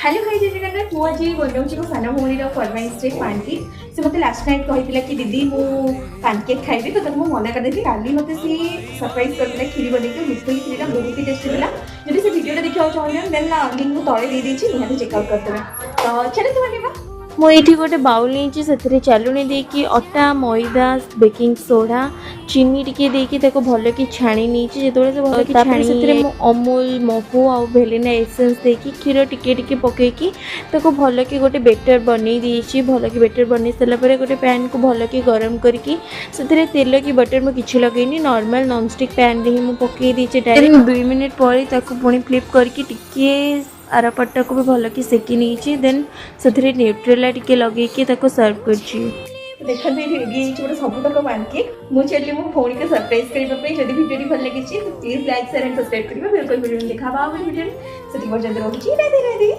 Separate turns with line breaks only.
Hello भाई जय जगन्नाथ मु आज बनाऊँ मो सान भौणी फरमाइश पानकेक से मतलब लास्ट नाइट कहला कि दीदी मु पानकेक खाइबी तो तक मना करदेली काली मत सी सरप्राइज करते खीरी बनई मिठोई खीरी बहुत ही टेस्टी था जब से वीडियो देखा चाहिए देन लिंक मुझे तले दे निहाती चेकआउट करदे तो चलो बनेगा
मुझे गोटे बाउल नहीं चलुनी देकी अटा मैदा बेकिंग सोडा चीनी टिके देकी भल कि छाणी नहीं जो भल कि छाणी अमूल महू आ भेलिना एसेंस देकी क्षीर टिके टिके पकईकी भल कि गोटे बेटर बन भल कि बेटर बन सारापर गोटे पैन को भल कि गरम करके तेल कि बटर मुझे किसी लगेनी नॉर्मल नॉनस्टिक पैन रे ही पकई देचे डायरेक्ट 2 मिनट पर पुणी फ्लिप करके टिके आरपटा को भी भल कि सेकी नहीं देन से न्यूट्रेला टिके लगे सर्व कर
देखते रेडी गोटे सबुतक पानकेक मुझे मो भौणी को सरप्राइज करने जब वीडियो भल लगी तो please like share and subscribe करेंगे फिर कोई वीडियो देखा वीडियो से रोचे राधे राधे।